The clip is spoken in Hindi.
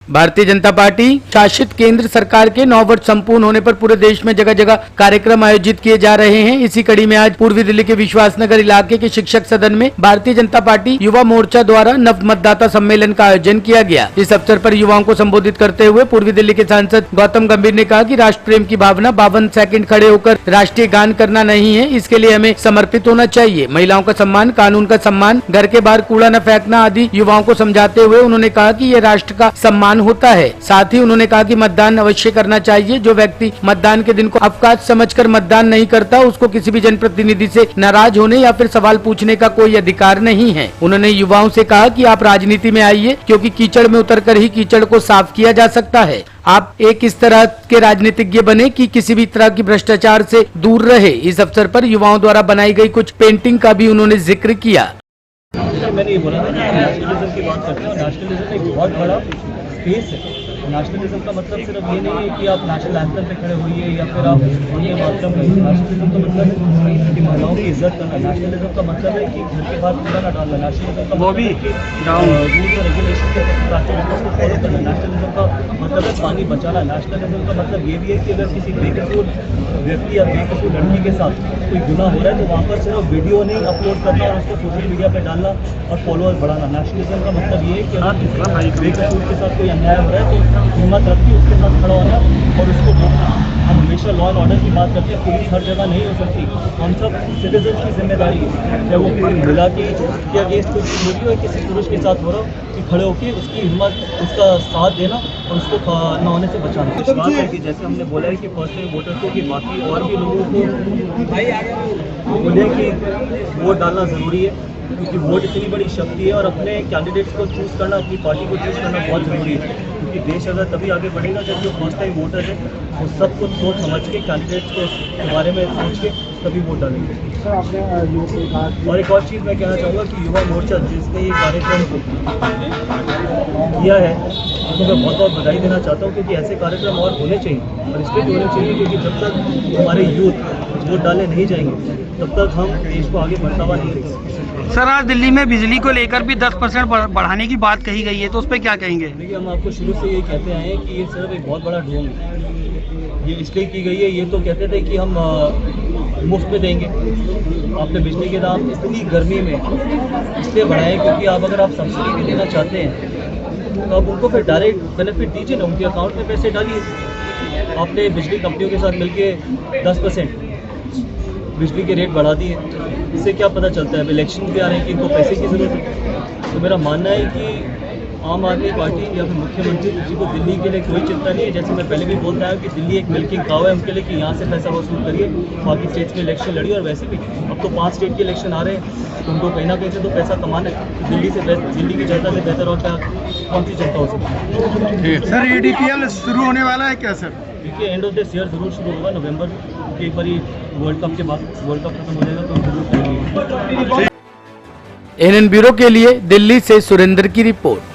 भारतीय जनता पार्टी शासित केंद्र सरकार के 9 वर्ष संपूर्ण होने पर पूरे देश में जगह जगह कार्यक्रम आयोजित किए जा रहे हैं। इसी कड़ी में आज पूर्वी दिल्ली के विश्वासनगर इलाके के शिक्षक सदन में भारतीय जनता पार्टी युवा मोर्चा द्वारा नव मतदाता सम्मेलन का आयोजन किया गया। इस अवसर पर युवाओं को संबोधित करते हुए पूर्वी दिल्ली के सांसद गौतम गंभीर ने कहा कि राष्ट्र प्रेम की भावना 52 सेकंड खड़े होकर राष्ट्रीय गान करना नहीं है, इसके लिए हमें समर्पित होना चाहिए। महिलाओं का सम्मान, कानून का सम्मान, घर के बाहर कूड़ा न फेंकना आदि युवाओं को समझाते हुए उन्होंने कहा कि ये राष्ट्र का सम्मान होता है। साथ ही उन्होंने कहा कि मतदान अवश्य करना चाहिए। जो व्यक्ति मतदान के दिन को अवकाश समझकर मतदान नहीं करता, उसको किसी भी जनप्रतिनिधि से नाराज होने या फिर सवाल पूछने का कोई अधिकार नहीं है। उन्होंने युवाओं से कहा कि आप राजनीति में आइए, क्योंकि कीचड़ में उतरकर ही कीचड़ को साफ किया जा सकता है। आप एक इस तरह के राजनीतिज्ञ बने कि किसी भी तरह की भ्रष्टाचार से दूर रहे। इस अवसर पर युवाओं द्वारा बनाई गई कुछ पेंटिंग का भी उन्होंने जिक्र किया। मैंने ये बोला था कि नेशनलिज्म की बात करते हैं। नेशनलिज्म एक बहुत बड़ा स्पेस है। नेशनलिज्म का मतलब सिर्फ ये नहीं है कि आप नेशनल एंथम पे खड़े होइए या फिर आप वंदे मातरम करिए। नेशनलिज्म का मतलब है कि महिलाओं की इज्जत करना। नेशनलिज्म का मतलब है कि घर के बाहर कूड़ा न डालना। नेशनलिज्म का मतलब है कि रूल्स और रेगुलेशन के प्राथमिकता को फॉलो करना। नेशनलिज्म का मतलब है पानी बचाना। नेशनलिज्म का मतलब ये भी है कि अगर किसी बेकसूर व्यक्ति या बेकसूर लड़की के साथ कोई गुनाह हो रहा है तो वहाँ पर सिर्फ वीडियो नहीं अपलोड करना और उसको सोशल मीडिया पर डालना और फॉलोअर्स बढ़ाना। नेशनलिज्म का मतलब ये है कि अगर बेकसूर के साथ कोई अन्याय हो रहा है तो हिम्मत रखती उसके साथ खड़ा होना और उसको रोकना। हम हमेशा लॉ एंड ऑर्डर की बात करते हैं। पुलिस हर जगह नहीं हो सकती। हम सब सिटीजन की जिम्मेदारी है, चाहे वो किसी महिला की अगेंस्ट कोई चोरी हो, किसी पुरुष के साथ हो रहा हो, कि खड़े होकर उसकी हिम्मत, उसका साथ देना और उसको न होने से बचाना। कुछ बात है कि जैसे हमने बोला है कि फर्स्ट टाइम वोटर को, कि बाकी और भी लोगों को बोले कि वोट डालना ज़रूरी है, क्योंकि वोट इतनी बड़ी शक्ति है और अपने कैंडिडेट्स को चूज़ करना, अपनी पार्टी को चूज़ करना बहुत ज़रूरी है। क्योंकि देश अगर तभी आगे बढ़ेगा जब जो फर्स्ट टाइम वोटर है वो सब कुछ सोच समझ के, कैंडिडेट्स के बारे में सोच के तभी वोट डालेंगे। सर, आपने और एक और चीज़ मैं कहना चाहूँगा कि युवा मोर्चा जिसने ये कार्यक्रम किया है उसको मैं बहुत बहुत बधाई देना चाहता हूँ, क्योंकि ऐसे कार्यक्रम और होने चाहिए और इसलिए होने चाहिए क्योंकि जब तक हमारे यूथ वोट डाले नहीं जाएंगे तब तक हम देश को आगे बढ़ावा नहीं देंगे। सर, आज दिल्ली में बिजली को लेकर भी 10% बढ़ाने की बात कही गई है, तो उस पर क्या कहेंगे? देखिए, हम आपको शुरू से ये कहते आए हैं कि ये सिर्फ एक बहुत बड़ा ढोंग है। ये इसलिए की गई है, ये तो कहते थे कि हम मुफ्त में देंगे। आपने बिजली के दाम इतनी गर्मी में इसलिए बढ़ाए क्योंकि अगर आप सब्सिडी भी देना चाहते हैं तो आप उनको फिर डायरेक्ट बेनिफिट दीजिए ना, उनके अकाउंट में पैसे डालिए। आपने बिजली कंपनियों के साथ मिलके 10% बिजली के रेट बढ़ा दिए। इससे क्या पता चलता है? अब इलेक्शन भी आ रहे हैं कि इनको पैसे की ज़रूरत है। तो मेरा मानना है कि आम आदमी पार्टी या फिर मुख्यमंत्री जी को दिल्ली के लिए कोई चिंता नहीं है। जैसे मैं पहले भी बोलता आया कि दिल्ली एक मिल्किंग काव है उनके लिए, कि यहाँ से पैसा वसूल करिए, बाकी स्टेट्स में इलेक्शन लड़िए। और वैसे भी अब तो 5 स्टेट के इलेक्शन आ रहे हैं तो उनको कहीं ना कहीं से तो पैसा कमाना है। दिल्ली की जनता से बेहतर और क्या कौन सी जनता हो सकती है? सर, ADPL शुरू होने वाला है क्या सर? देखिए, एंड ऑफ दिस ईयर जरूर शुरू होगा। नवंबर के एक बार वर्ल्ड कप के बाद, वर्ल्ड कप खत्म हो जाएगा तो जरूर करेंगे। NN ब्यूरो के लिए दिल्ली से सुरेंद्र की रिपोर्ट।